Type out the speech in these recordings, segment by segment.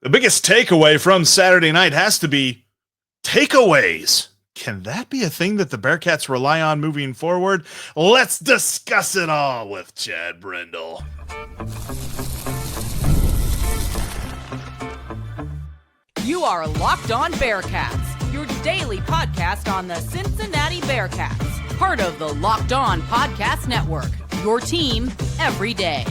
The biggest takeaway from Saturday night has to be takeaways. Can that be a thing that the Bearcats rely on moving forward? Let's discuss it all with Chad Brendel. You are Locked On Bearcats, your daily podcast on the Cincinnati Bearcats, part of the Locked On Podcast Network, your team every day.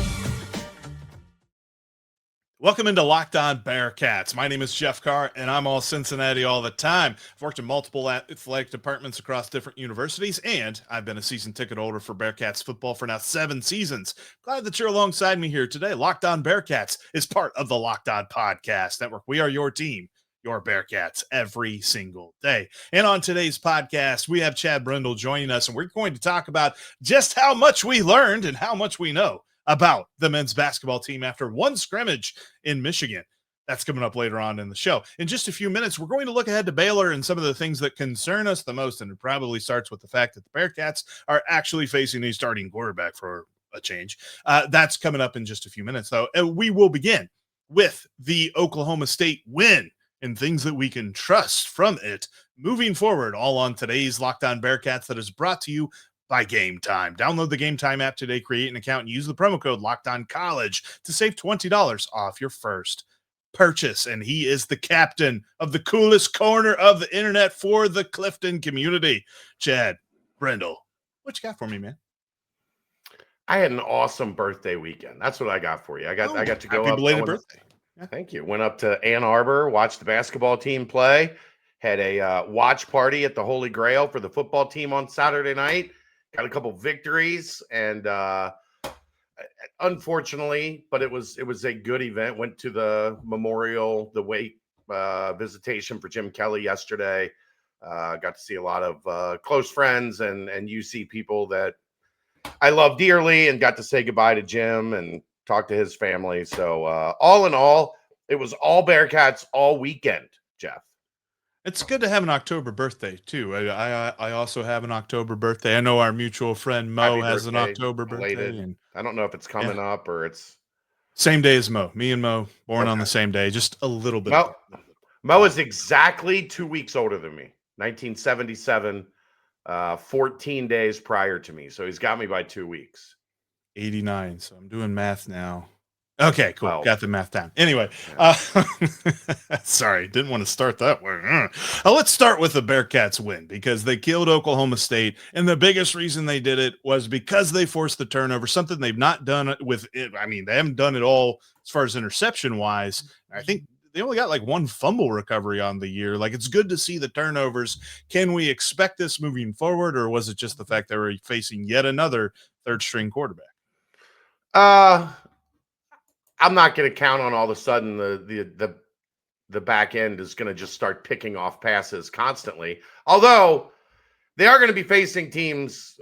Welcome into Locked On Bearcats. My name is Jeff Carr, and I'm all Cincinnati all the time. I've worked in multiple athletic departments across different universities, and I've been a season ticket holder for Bearcats football for now 7 seasons. Glad that you're alongside me here today. Locked On Bearcats is part of the Locked On Podcast Network. We are your team, your Bearcats, every single day. And on today's podcast, we have Chad Brendel joining us, and we're going to talk about just how much we learned and how much we know about the men's basketball team after one scrimmage in Michigan. That's coming up later on in the show. In just a few minutes, we're going to look ahead to Baylor and some of the things that concern us the most, and it probably starts with the fact that the Bearcats are actually facing a starting quarterback for a change. That's coming up in just a few minutes, though. And we will begin with the Oklahoma State win and things that we can trust from it moving forward, all on today's Locked On Bearcats that is brought to you by Game Time. Download the Game Time app today, create an account, and use the promo code LOCKEDONCollege to save $20 off your first purchase. And he is the captain of the coolest corner of the internet for the Clifton community. Chad Brendel, what you got for me, man? I had an awesome birthday weekend. That's what I got for you. I got to go happy up. Belated birthday. Yeah. Thank you. Went up to Ann Arbor, watched the basketball team play, had a watch party at the Holy Grail for the football team on Saturday night. Got a couple victories, and unfortunately, but it was a good event. Went to the memorial, the wake visitation for Jim Kelly yesterday. Got to see a lot of close friends and UC people that I love dearly, and got to say goodbye to Jim and talk to his family. So all in all, it was all Bearcats all weekend, Jeff. It's good to have an October birthday, too. I also have an October birthday. I know our mutual friend Mo has an October birthday. And I don't know if it's coming up or it's... Same day as Mo. Me and Mo, born on the same day, just a little bit. Mo is exactly 2 weeks older than me, 1977, 14 days prior to me. So he's got me by 2 weeks. 89, so I'm doing math now. Okay, cool. Wow. Got the math down. Anyway, sorry, didn't want to start that way. Let's start with the Bearcats win, because they killed Oklahoma State, and the biggest reason they did it was because they forced the turnover, something they've not done with it. I mean, they haven't done it all as far as interception-wise. I think they only got like one fumble recovery on the year. Like, it's good to see the turnovers. Can we expect this moving forward, or was it just the fact they were facing yet another third-string quarterback? I'm not going to count on all of a sudden the back end is going to just start picking off passes constantly. Although they are going to be facing teams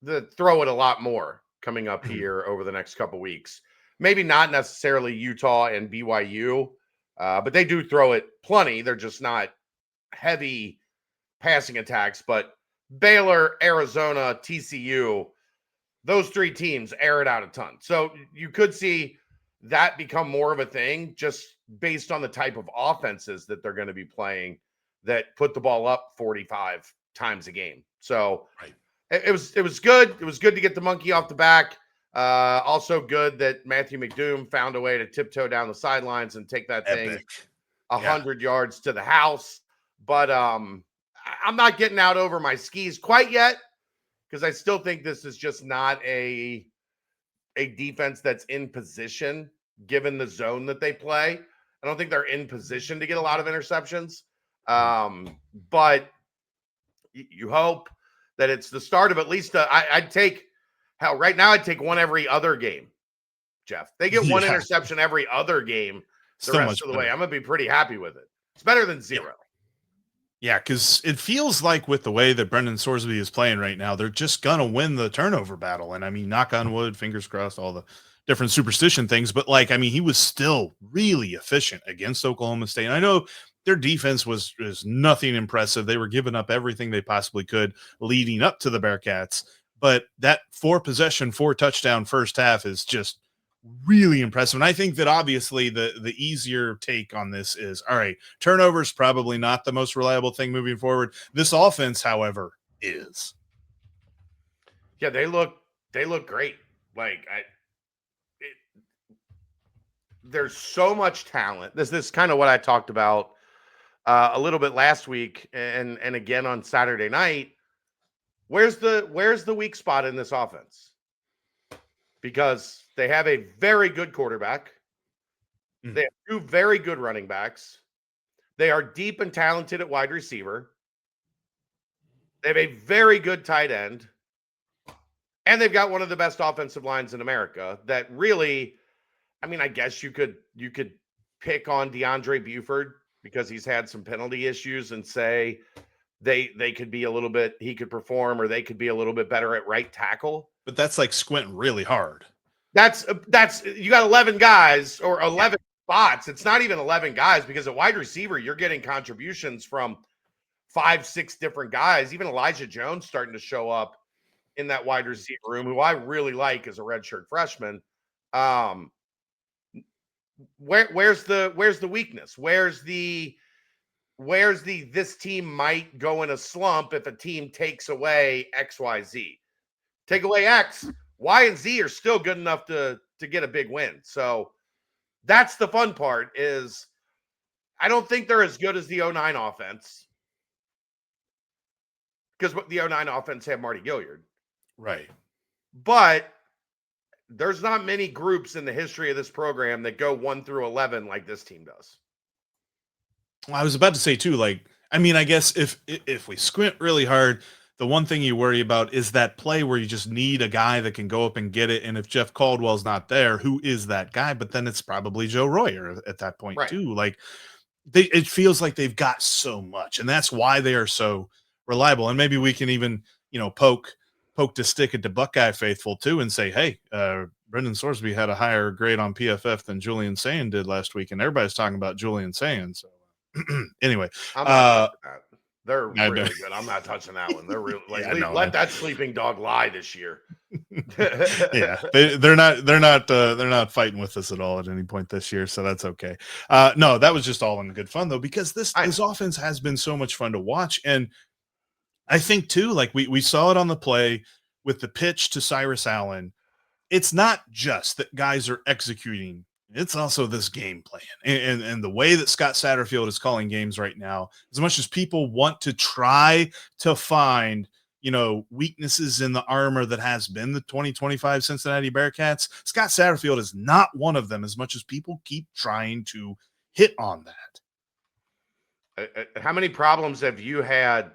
that throw it a lot more coming up here over the next couple weeks. Maybe not necessarily Utah and BYU, but they do throw it plenty. They're just not heavy passing attacks. But Baylor, Arizona, TCU, those 3 teams air it out a ton. So you could see that become more of a thing just based on the type of offenses that they're going to be playing that put the ball up 45 times a game. So it was good. It was good to get the monkey off the back. Also good that Matthew McDoom found a way to tiptoe down the sidelines and take that thing 100 yards to the house. But I'm not getting out over my skis quite yet, because I still think this is just not a defense that's in position, given the zone that they play. I don't think they're in position to get a lot of interceptions. But you hope that it's the start of at least I'd take one every other game, Jeff. They get one interception every other game the rest of the way. I'm going to be pretty happy with it. It's better than 0. Yeah, because it feels like with the way that Brendan Sorsby is playing right now, they're just going to win the turnover battle. And I mean, knock on wood, fingers crossed, all the different superstition things. But like, I mean, he was still really efficient against Oklahoma State. And I know their defense was nothing impressive. They were giving up everything they possibly could leading up to the Bearcats. But that 4 possession, 4 touchdown first half is just really impressive. And I think that obviously the easier take on this is, all right, turnover is probably not the most reliable thing moving forward. This offense, however, is. Yeah, they look great. Like there's so much talent. This is kind of what I talked about a little bit last week and again on Saturday night. Where's the weak spot in this offense? Because they have a very good quarterback. Mm-hmm. They have two very good running backs. They are deep and talented at wide receiver. They have a very good tight end. And they've got one of the best offensive lines in America that really, I mean, I guess you could pick on DeAndre Buford because he's had some penalty issues and say they could be a little bit, he could perform, or they could be a little bit better at right tackle. But that's like squinting really hard. That's you got 11 guys or 11 spots. It's not even 11 guys because at wide receiver, you're getting contributions from 5-6 different guys. Even Elijah Jones starting to show up in that wide receiver room, who I really like as a redshirt freshman. Where's the weakness? Where's the this team might go in a slump if a team takes away X, Y, Z. Take away X, Y, and Z are still good enough to get a big win. So that's the fun part is I don't think they're as good as the 09 offense because the 09 offense had Marty Gilliard. Right. But there's not many groups in the history of this program that go 1 through 11 like this team does. I was about to say too, like, I mean, I guess if we squint really hard, the one thing you worry about is that play where you just need a guy that can go up and get it. And if Jeff Caldwell's not there, who is that guy? But then it's probably Joe Royer at that point too. Like it feels like they've got so much, and that's why they are so reliable. And maybe we can even, poke the stick at the Buckeye faithful too and say, hey, Brendan Sorsby had a higher grade on PFF than Julian Sayin did last week. And everybody's talking about Julian Sayin. So anyway, they're really good. I'm not touching that one. They're really let that sleeping dog lie this year. Yeah, they're not fighting with us at all at any point this year, so that's okay. No, that was just all in good fun though, because this offense has been so much fun to watch, and I think too, like we saw it on the play with the pitch to Cyrus Allen. It's not just that guys are executing. It's also this game plan and the way that Scott Satterfield is calling games right now, as much as people want to try to find, weaknesses in the armor that has been the 2025 Cincinnati Bearcats, Scott Satterfield is not one of them, as much as people keep trying to hit on that. How many problems have you had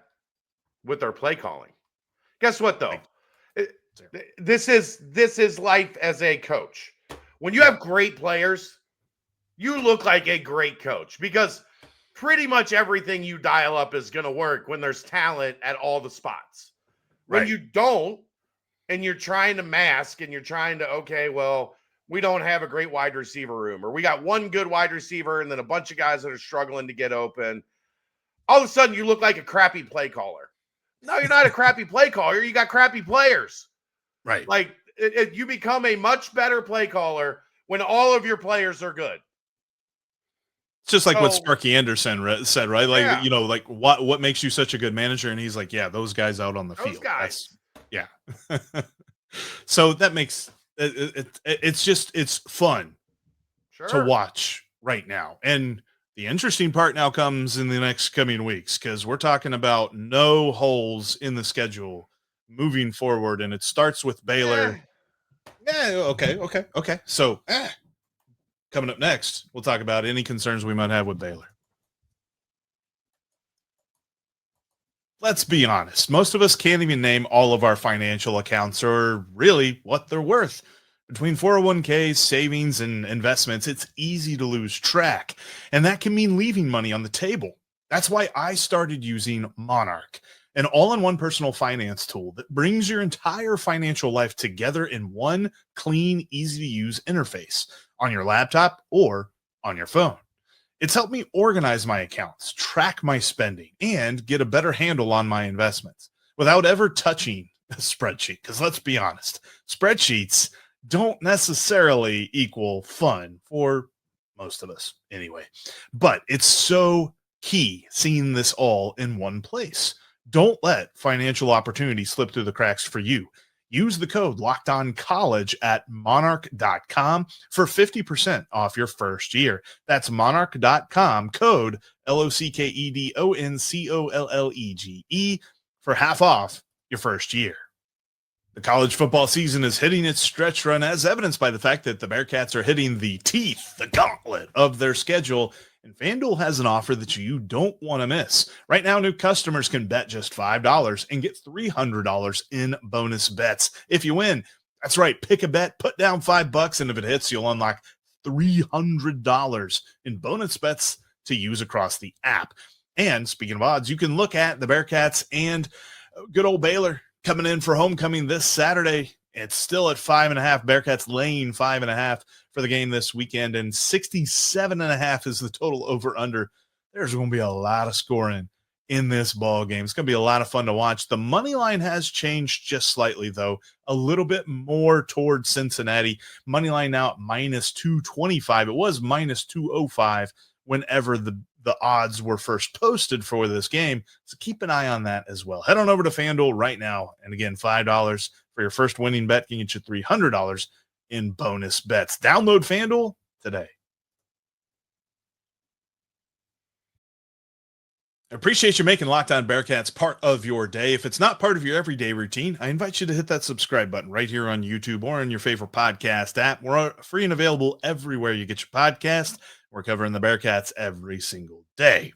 with their play calling? Guess what though? This is life as a coach. When you have great players, you look like a great coach because pretty much everything you dial up is going to work when there's talent at all the spots. When you don't, and you're trying to mask and you're trying to, okay, well, we don't have a great wide receiver room, or we got one good wide receiver and then a bunch of guys that are struggling to get open. All of a sudden, you look like a crappy play caller. No, you're not a crappy play caller. You got crappy players. Right. Like, you become a much better play caller when all of your players are good. It's just like what Sparky Anderson said, right? Like, like what makes you such a good manager? And he's like, yeah, those guys out on the field. Guys. Yeah. So that makes it's fun to watch right now. And the interesting part now comes in the next coming weeks, because we're talking about no holes in the schedule moving forward, and it starts with Baylor. Okay. So coming up next, we'll talk about any concerns we might have with Baylor. Let's be honest. Most of us can't even name all of our financial accounts or really what they're worth. Between 401ks, savings, and investments, it's easy to lose track, and that can mean leaving money on the table. That's why I started using Monarch, an all-in-one personal finance tool that brings your entire financial life together in one clean, easy-to-use interface on your laptop or on your phone. It's helped me organize my accounts, track my spending, and get a better handle on my investments without ever touching a spreadsheet. Because let's be honest, spreadsheets, don't necessarily equal fun for most of us anyway. But it's so key seeing this all in one place. Don't let financial opportunity slip through the cracks for you. Use the code LOCKEDONCollege at monarch.com for 50% off your first year. That's monarch.com, code LOCKEDONCOLLEGE for half off your first year. The college football season is hitting its stretch run, as evidenced by the fact that the Bearcats are hitting the teeth, the gauntlet of their schedule. And FanDuel has an offer that you don't want to miss. Right now, new customers can bet just $5 and get $300 in bonus bets if you win. That's right. Pick a bet, put down $5, and if it hits, you'll unlock $300 in bonus bets to use across the app. And speaking of odds, you can look at the Bearcats and good old Baylor coming in for homecoming this Saturday. It's still at 5.5. Bearcats laying 5.5 for the game this weekend, and 67.5 is the total over under. There's going to be a lot of scoring in this ball game. It's going to be a lot of fun to watch. The money line has changed just slightly, though, a little bit more towards Cincinnati. Money line now at minus 225. It was minus 205 whenever the odds were first posted for this game. So keep an eye on that as well. Head on over to FanDuel right now. And again, $5 for your first winning bet can get you $300 in bonus bets. Download FanDuel today. I appreciate you making Locked On Bearcats part of your day. If it's not part of your everyday routine, I invite you to hit that subscribe button right here on YouTube or on your favorite podcast app. We're free and available everywhere you get your podcast. We're covering the Bearcats every single day.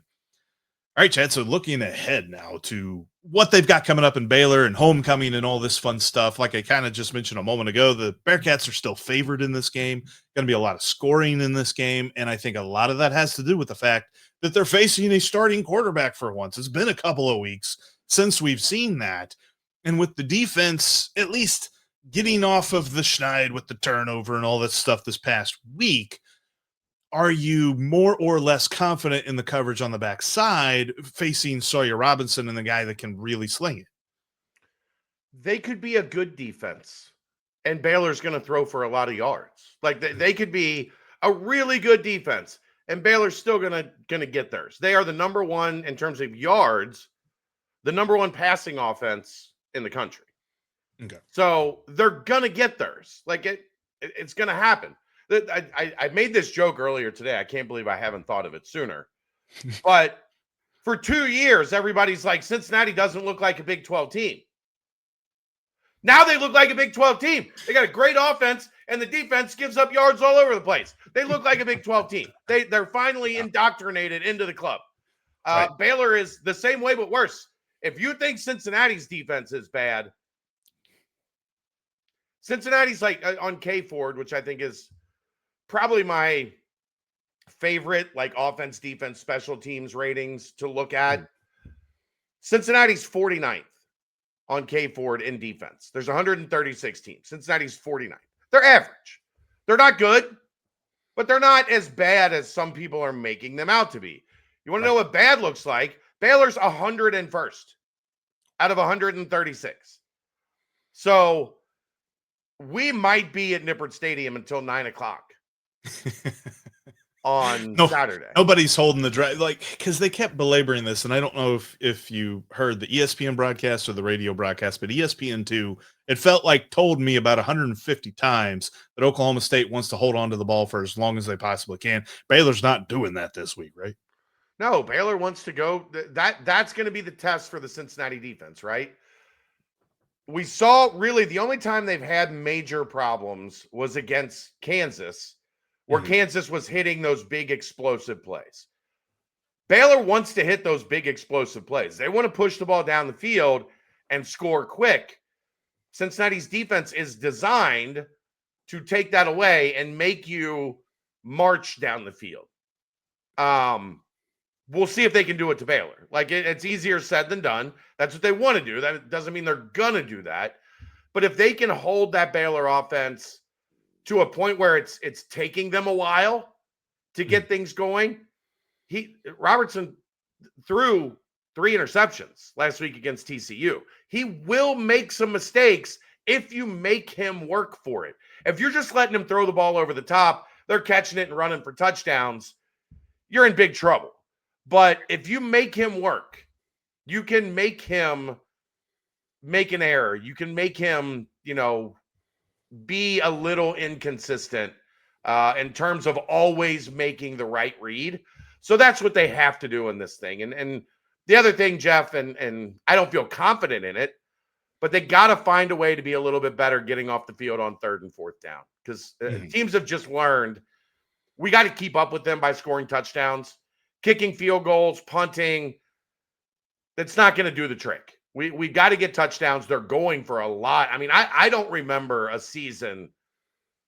All right, Chad, so looking ahead now to what they've got coming up in Baylor and homecoming and all this fun stuff. Like I kind of just mentioned a moment ago, the Bearcats are still favored in this game. Going to be a lot of scoring in this game, and I think a lot of that has to do with the fact that they're facing a starting quarterback for once. It's been a couple of weeks since we've seen that, and with the defense at least getting off of the schneid with the turnover and all that stuff this past week, are you more or less confident in the coverage on the backside facing Sawyer Robinson and the guy that can really sling it? They could be a good defense, and Baylor's going to throw for a lot of yards. Like they could be a really good defense, and Baylor's still going to get theirs. They are the number one in terms of yards, the number one passing offense in the country. Okay, so they're going to get theirs. Like it's going to happen. I made this joke earlier today. I can't believe I haven't thought of it sooner. But for 2 years, everybody's like, Cincinnati doesn't look like a Big 12 team. Now they look like a Big 12 team. They got a great offense, and the defense gives up yards all over the place. They look like a Big 12 team. They're finally indoctrinated into the club. Right. Baylor is the same way, but worse. If you think Cincinnati's defense is bad, Cincinnati's like on K-Ford, which I think is probably my favorite, like offense, defense, special teams ratings to look at. Cincinnati's 49th on K-Ford in defense. There's 136 teams. Cincinnati's 49th. They're average. They're not good, but they're not as bad as some people are making them out to be. You want to know what bad looks like? Baylor's 101st out of 136. So we might be at Nippert Stadium until 9 o'clock. on Saturday. Nobody's holding the drive, like, because they kept belaboring this, and I don't know if you heard the ESPN broadcast or the radio broadcast, but ESPN2, it felt like told me about 150 times that Oklahoma State wants to hold on to the ball for as long as they possibly can. Baylor's not doing that this week, right? No, Baylor wants to go. That's going to be the test for the Cincinnati defense, right? We saw really the only time they've had major problems was against Kansas, where Kansas was hitting those big explosive plays. Baylor wants to hit those big explosive plays. They want to push the ball down the field and score quick. Cincinnati's defense is designed to take that away and make you march down the field. We'll see if they can do it to Baylor. Like it's easier said than done. That's what they want to do. That doesn't mean they're going to do that. But if they can hold that Baylor offense to a point where it's taking them a while to get things going. Robertson threw 3 interceptions last week against TCU. He will make some mistakes if you make him work for it. If you're just letting him throw the ball over the top, they're catching it and running for touchdowns, you're in big trouble. But if you make him work, you can make him make an error. You can make him, be a little inconsistent in terms of always making the right read. So that's what they have to do in this thing. And the other thing, Jeff, and I don't feel confident in it, but they got to find a way to be a little bit better getting off the field on 3rd and 4th down, because teams have just learned we got to keep up with them by scoring touchdowns, kicking field goals, punting. That's not going to do the trick. We got to get touchdowns. They're going for a lot. I mean, I don't remember a season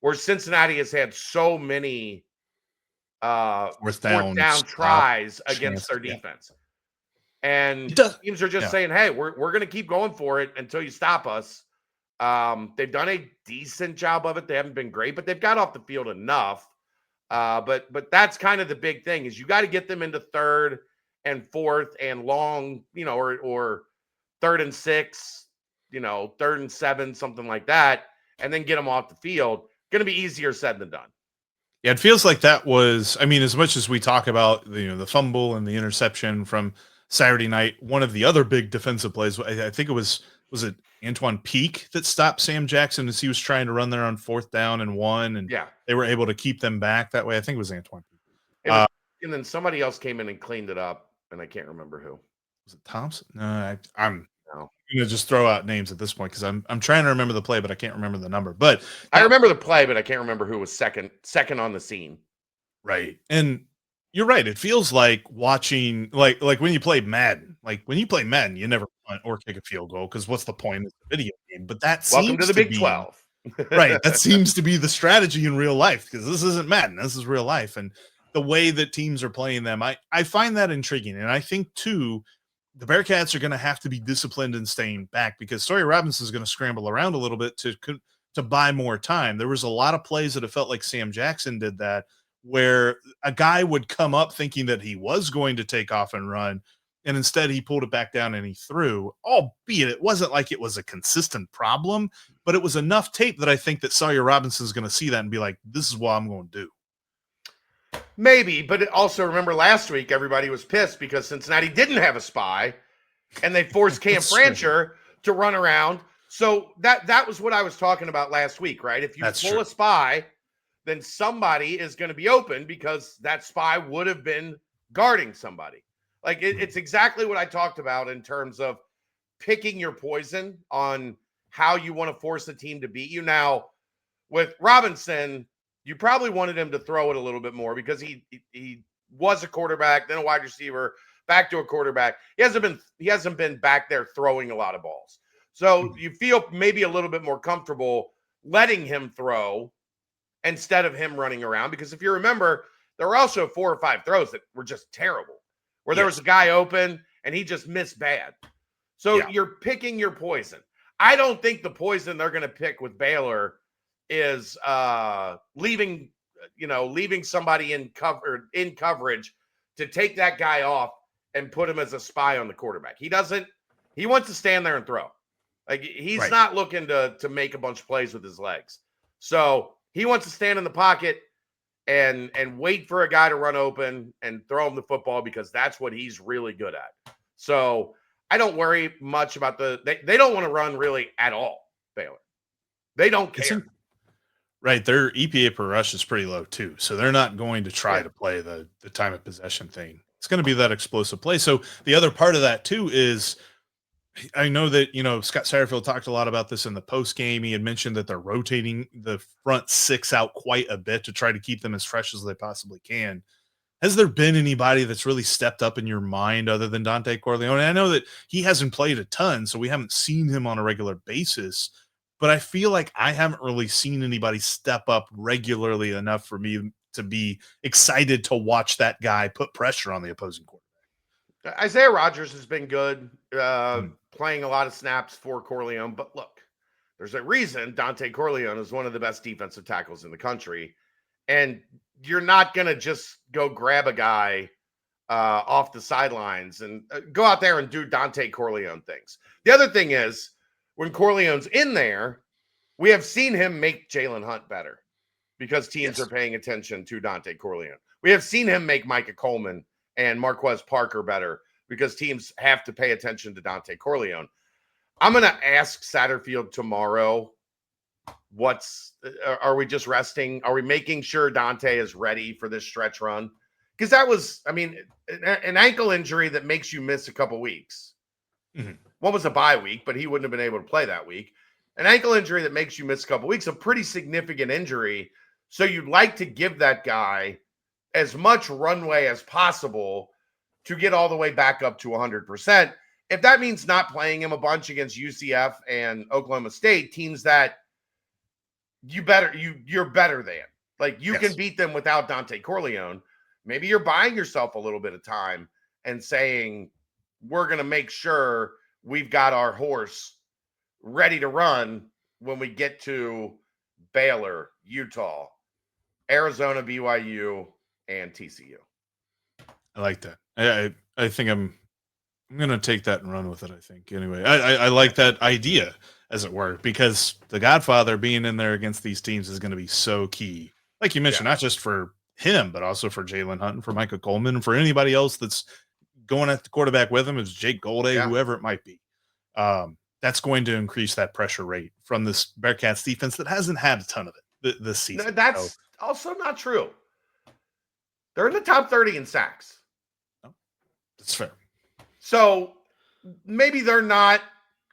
where Cincinnati has had so many fourth down tries against their defense. And teams are just saying, hey, we're going to keep going for it until you stop us. They've done a decent job of it. They haven't been great, but they've got off the field enough. But that's kind of the big thing, is you got to get them into 3rd and 4th and long, or 3rd and 6, 3rd and 7, something like that, and then get them off the field. Going to be easier said than done. Yeah, it feels like that was, I mean, as much as we talk about the fumble and the interception from Saturday night, one of the other big defensive plays, I think it was it Antoine Peak that stopped Sam Jackson as he was trying to run there on 4th down and 1, and they were able to keep them back that way. I think it was Antoine Peak. And then somebody else came in and cleaned it up, and I can't remember who. Was it Thompson? No, I'm going to just throw out names at this point because I'm trying to remember the play, but I can't remember the number. But I remember the play, but I can't remember who was second on the scene. Right. And you're right. It feels like watching, like when you play Madden. Like when you play Madden, you never punt or kick a field goal because what's the point? It's a video game. But that welcome to the Big 12. Right. That seems to be the strategy in real life, because this isn't Madden. This is real life. And the way that teams are playing them, I find that intriguing. And I think, too, the Bearcats are going to have to be disciplined in staying back, because Sawyer Robinson is going to scramble around a little bit to buy more time. There was a lot of plays that it felt like Sam Jackson did that, where a guy would come up thinking that he was going to take off and run, and instead he pulled it back down and he threw, albeit it wasn't like it was a consistent problem, but it was enough tape that I think that Sawyer Robinson is going to see that and be like, this is what I'm going to do. Maybe, but also remember last week, everybody was pissed because Cincinnati didn't have a spy, and they forced Cam Francher to run around. So that was what I was talking about last week, right? If you pull a spy, then somebody is going to be open because that spy would have been guarding somebody. Like it's exactly what I talked about in terms of picking your poison on how you want to force a team to beat you. Now, with Robinson, you probably wanted him to throw it a little bit more because he was a quarterback, then a wide receiver, back to a quarterback. He hasn't been back there throwing a lot of balls. So you feel maybe a little bit more comfortable letting him throw instead of him running around, because if you remember, there were also 4 or 5 throws that were just terrible, where there was a guy open and he just missed bad. So you're picking your poison. I don't think the poison they're going to pick with Baylor is leaving somebody in coverage to take that guy off and put him as a spy on the quarterback. He wants to stand there and throw. Like he's not looking to make a bunch of plays with his legs. So he wants to stand in the pocket and wait for a guy to run open and throw him the football, because that's what he's really good at. So I don't worry much about they don't want to run really at all, Baylor. They don't care. Right. Their EPA per rush is pretty low too. So they're not going to try to play the time of possession thing. It's going to be that explosive play. So the other part of that too is, I know that, Scott Satterfield talked a lot about this in the post game. He had mentioned that they're rotating the front 6 out quite a bit to try to keep them as fresh as they possibly can. Has there been anybody that's really stepped up in your mind other than Dontay Corleone? I know that he hasn't played a ton, so we haven't seen him on a regular basis, but I feel like I haven't really seen anybody step up regularly enough for me to be excited to watch that guy put pressure on the opposing quarterback. Isaiah Rodgers has been good, playing a lot of snaps for Corleone. But look, there's a reason Dontay Corleone is one of the best defensive tackles in the country. And you're not going to just go grab a guy off the sidelines and go out there and do Dontay Corleone things. The other thing is, when Corleone's in there, We have seen him make Jalen Hunt better because teams Yes. are paying attention to Dontay Corleone. We have seen him make Micah Coleman and Marquez Parker better because teams have to pay attention to Dontay Corleone. I'm going to ask Satterfield tomorrow, are we just resting? Are we making sure Dontay is ready for this stretch run? Because that was, I mean, an ankle injury that makes you miss a couple weeks. Mm-hmm. One was a bye week, but he wouldn't have been able to play that week. An ankle injury that makes you miss a couple weeks, a pretty significant injury. So you'd like to give that guy as much runway as possible to get all the way back up to 100%. If that means not playing him a bunch against UCF and Oklahoma State, teams that you're better than. Like, you Yes. can beat them without Dontay Corleone. Maybe you're buying yourself a little bit of time and saying, we're going to make sure we've got our horse ready to run when we get to Baylor, Utah, Arizona, BYU, and TCU. I like that. I think I'm going to take that and run with it, I think. Anyway, I like that idea, as it were, because the Godfather being in there against these teams is going to be so key. Like you mentioned, not just for him, but also for Jalen Hunt and for Micah Coleman and for anybody else that's going at the quarterback with him, is Jake Golday, whoever it might be. That's going to increase that pressure rate from this Bearcats defense that hasn't had a ton of it this season. No, that's also not true. They're in the top 30 in sacks. No, that's fair. So maybe they're not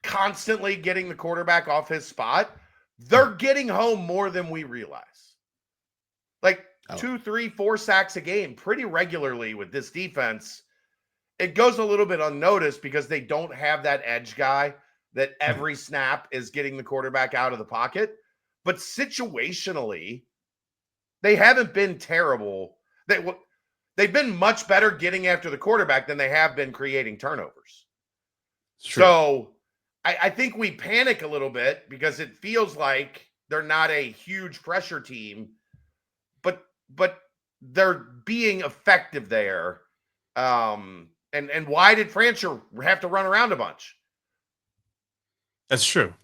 constantly getting the quarterback off his spot. They're getting home more than we realize. Like 2, 3, 4 sacks a game pretty regularly with this defense. It goes a little bit unnoticed because they don't have that edge guy that every snap is getting the quarterback out of the pocket. But situationally, they haven't been terrible. They've been much better getting after the quarterback than they have been creating turnovers. So I think we panic a little bit because it feels like they're not a huge pressure team, but they're being effective there. And why did Francher have to run around a bunch? That's true.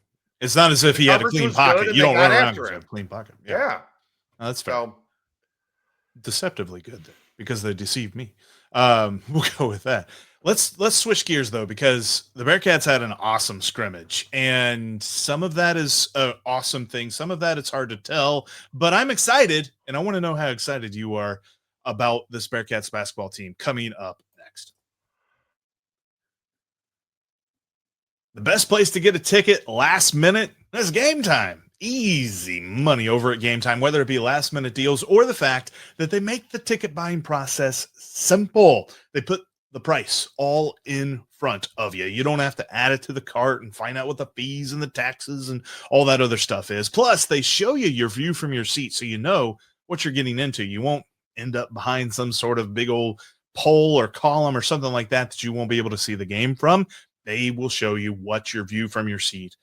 It's not as if he had a clean pocket. You don't run around with a clean pocket. Yeah. No, that's fair. So, deceptively good there, because they deceived me. We'll go with that. Let's switch gears though, because the Bearcats had an awesome scrimmage, and some of that is an awesome thing. Some of that it's hard to tell, but I'm excited, and I want to know how excited you are about this Bearcats basketball team coming up next. The best place to get a ticket last minute is Game Time. Easy money over at Game Time, whether it be last minute deals or the fact that they make the ticket buying process simple. They put the price all in front of you. You don't have to add it to the cart and find out what the fees and the taxes and all that other stuff is. Plus, they show you your view from your seat so you know what you're getting into. You won't end up behind some sort of big old pole or column or something like that you won't be able to see the game from. They will show you what your view from your seat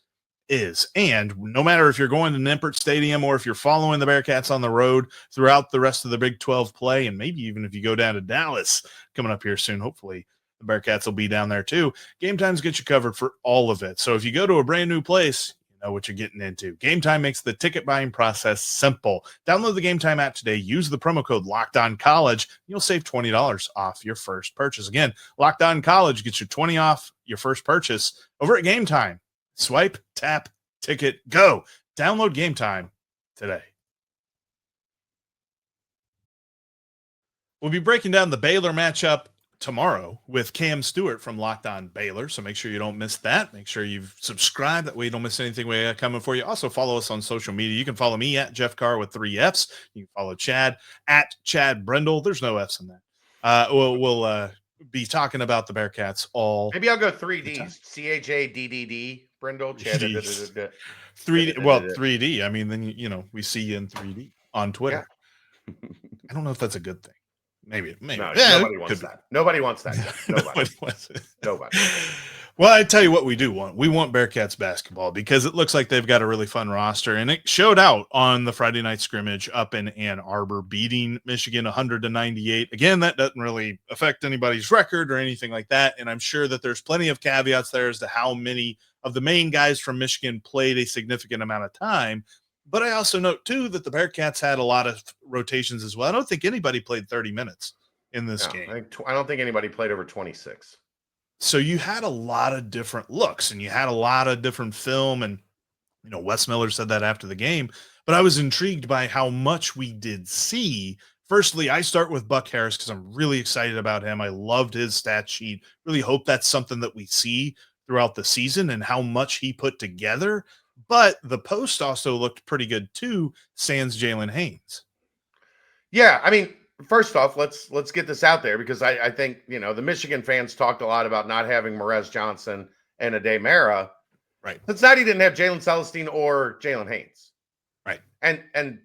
is. And no matter if you're going to Nippert Stadium or if you're following the Bearcats on the road throughout the rest of the Big 12 play, and maybe even if you go down to Dallas coming up here soon, hopefully the Bearcats will be down there too. Game Time's get you covered for all of it. So if you go to a brand new place, you know what you're getting into. Game Time makes the ticket buying process simple. Download the Game Time app today. Use the promo code LOCKEDONCollege. You'll save $20 off your first purchase. Again, Locked On College gets you 20 off your first purchase over at Game Time. Swipe, tap, ticket, go. Download Game Time today. We'll be breaking down the Baylor matchup tomorrow with Cam Stewart from Locked On Baylor, so make sure you don't miss that. Make sure you've subscribed. That way you don't miss anything we got coming for you. Also, follow us on social media. You can follow me at Jeff Carr with 3 Fs. You can follow Chad at Chad Brendel. There's no Fs in that. We'll be talking about the Bearcats all. Maybe I'll go 3Ds. CHADDD. Brendel. Chad. 3D. Well, 3D. I mean, then you we see you in 3D on Twitter. Yeah. I don't know if that's a good thing. Maybe. No, nobody wants that. Nobody wants that. Nobody wants it. Nobody. Well, I tell you what we do want. We want Bearcats basketball because it looks like they've got a really fun roster, and it showed out on the Friday night scrimmage up in Ann Arbor, beating Michigan 100-98. Again, that doesn't really affect anybody's record or anything like that, and I'm sure that there's plenty of caveats there as to how many of the main guys from Michigan played a significant amount of time. But I also note, too, that the Bearcats had a lot of rotations as well. I don't think anybody played 30 minutes in this game. I don't think anybody played over 26. So you had a lot of different looks and you had a lot of different film. And, Wes Miller said that after the game. But I was intrigued by how much we did see. Firstly, I start with Buck Harris because I'm really excited about him. I loved his stat sheet. Really hope that's something that we see throughout the season and how much he put together. But the post also looked pretty good too, sans Jalen Haynes. Yeah, I mean, first off, let's get this out there because I think, the Michigan fans talked a lot about not having Morez Johnson and Ade Mara. Right. Cincinnati didn't have Jalen Celestine or Jalen Haynes. Right. And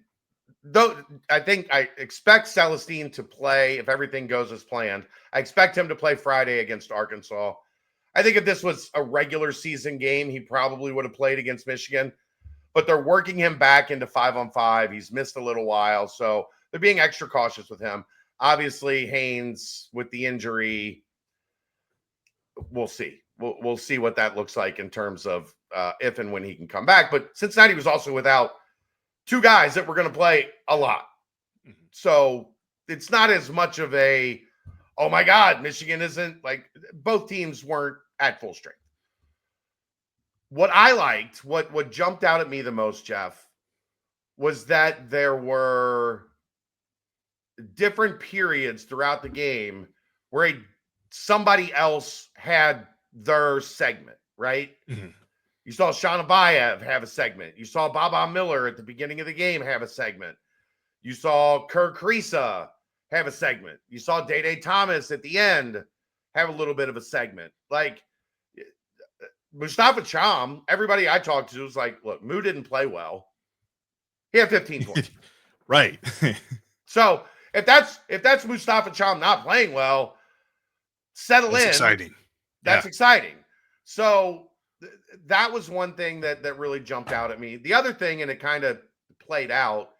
though I think I expect Celestine to play if everything goes as planned. I expect him to play Friday against Arkansas. I think if this was a regular season game, he probably would have played against Michigan, but they're working him back into 5-on-5. He's missed a little while, so they're being extra cautious with him. Obviously, Haynes with the injury, we'll see. We'll see what that looks like in terms of if and when he can come back. But Cincinnati was also without two guys that were going to play a lot. So it's not as much of a, oh my God, Michigan isn't like both teams weren't at full strength. What I liked, what jumped out at me the most, Jeff, was that there were different periods throughout the game where somebody else had their segment, right? Mm-hmm. You saw Shauna Bayev have a segment. You saw Baba Miller at the beginning of the game have a segment. You saw Kerr Kriisa have a segment. You saw Day Thomas at the end have a little bit of a segment. Like Mustafa Cham, everybody I talked to was like, look, Moo didn't play well. He had 15 points. Right. So if that's Mustafa Cham not playing well, settle in. Exciting. That's exciting. So that was one thing that really jumped out at me. The other thing, and it kind of played out,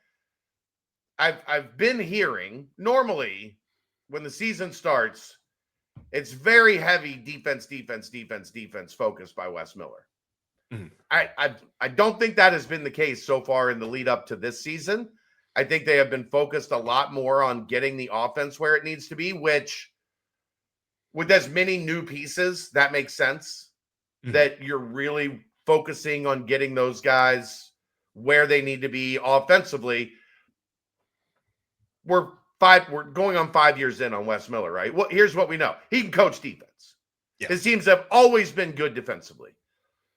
I've been hearing normally when the season starts, it's very heavy defense focused by Wes Miller. Mm-hmm. I don't think that has been the case so far in the lead up to this season. I think they have been focused a lot more on getting the offense where it needs to be, which with as many new pieces, that makes sense. Mm-hmm. That you're really focusing on getting those guys where they need to be offensively. We're going on 5 years in on Wes Miller, right? Well, here's what we know. He can coach defense. Yeah. His teams have always been good defensively.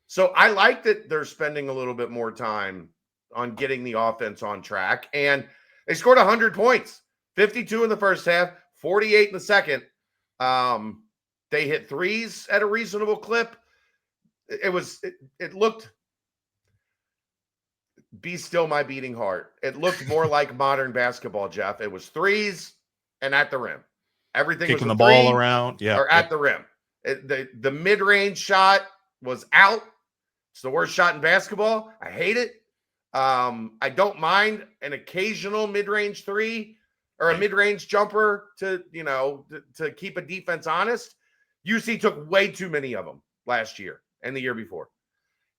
So I like that they're spending a little bit more time on getting the offense on track. And they scored 100 points, 52 in the first half, 48 in the second. They hit threes at a reasonable clip. It looked, be still my beating heart. It looked more like modern basketball, Jeff. It was threes and at the rim. Everything kicking was the ball around. Yeah. Or at the rim. The mid-range shot was out. It's the worst shot in basketball. I hate it. I don't mind an occasional mid-range three or a mid-range jumper to keep a defense honest. UC took way too many of them last year and the year before.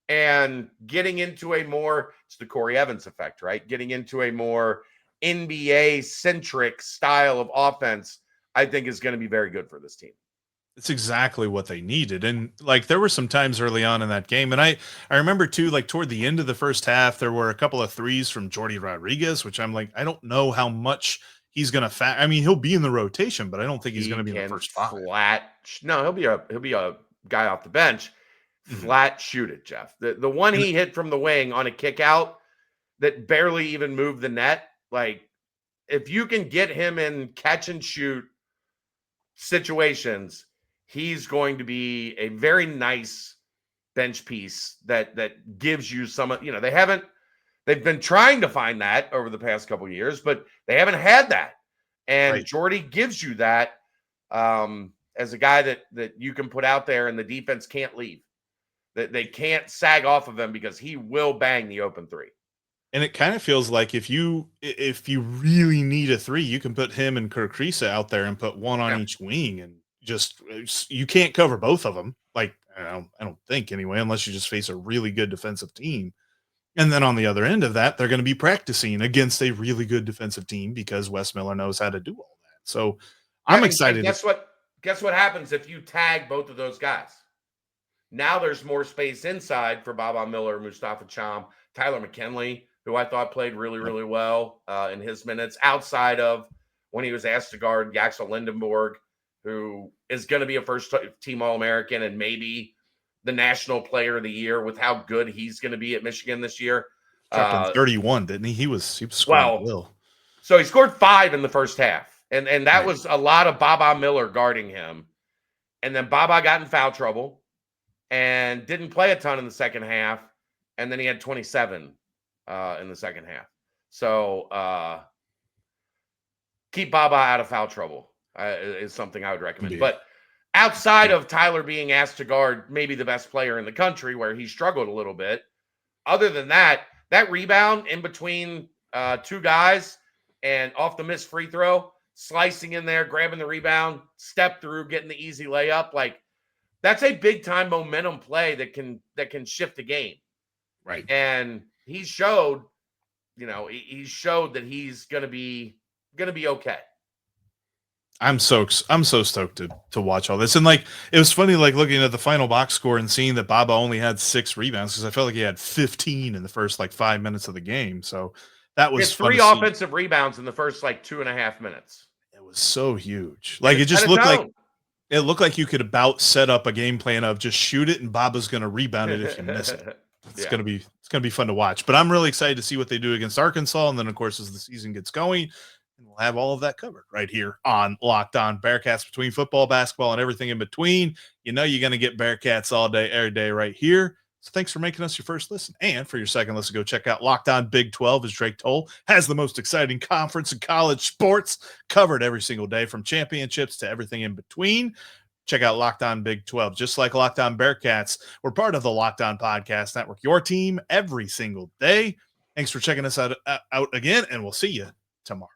And getting into it's the Corey Evans effect, right? Getting into a more NBA-centric style of offense, I think is going to be very good for this team. It's exactly what they needed. And like, there were some times early on in that game. And I remember too, like toward the end of the first half, there were a couple of threes from Jordi Rodriguez, which I'm like, I don't know how much he's going to I mean, he'll be in the rotation, but I don't think he's going to be in the first five. No, he'll be a guy off the bench. Flat shoot it, Jeff. The one he hit from the wing on a kick out that barely even moved the net. Like, if you can get him in catch and shoot situations, he's going to be a very nice bench piece that gives you some, they've been trying to find that over the past couple of years, but they haven't had that. And right. Jordy gives you that as a guy that you can put out there and the defense can't leave. That they can't sag off of him because he will bang the open three. And it kind of feels like if you really need a three, you can put him and Kerr Kriisa out there and put one on each wing and just you can't cover both of them. Like I don't think anyway, unless you just face a really good defensive team. And then on the other end of that, they're going to be practicing against a really good defensive team because Wes Miller knows how to do all that. So I'm excited. And guess what happens if you tag both of those guys? Now there's more space inside for Baba Miller, Mustafa Cham, Tyler McKinley, who I thought played really, really well in his minutes, outside of when he was asked to guard Yaxel Lindenborg, who is going to be a first-team All-American and maybe the National Player of the Year with how good he's going to be at Michigan this year. 31, didn't he? He was scoring well. So he scored 5 in the first half, and that was a lot of Baba Miller guarding him. And then Baba got in foul trouble and didn't play a ton in the second half, and then he had 27 in the second half. So keep Baba out of foul trouble is something I would recommend. Yeah. But outside of Tyler being asked to guard maybe the best player in the country, where he struggled a little bit, other than that rebound in between two guys and off the missed free throw, slicing in there, grabbing the rebound, step through, getting the easy layup, like that's a big time momentum play that can shift the game. Right. And he showed, he showed that he's going to be okay. I'm so stoked to watch all this. And like, it was funny, like looking at the final box score and seeing that Baba only had 6 rebounds, because I felt like he had 15 in the first 5 minutes of the game. So that was 3 offensive rebounds in the first 2.5 minutes. It was so huge. Like, it just looked like you could about set up a game plan of just shoot it and Baba's going to rebound it if you miss it. It's going to be fun to watch. But I'm really excited to see what they do against Arkansas. And then, of course, as the season gets going, we'll have all of that covered right here on Locked On Bearcats, between football, basketball, and everything in between. You're going to get Bearcats all day, every day right here. So thanks for making us your first listen. And for your second listen, go check out Locked On Big 12, as Drake Toll has the most exciting conference in college sports covered every single day, from championships to everything in between. Check out Locked On Big 12. Just like Locked On Bearcats, we're part of the Locked On Podcast Network, your team every single day. Thanks for checking us out again, and we'll see you tomorrow.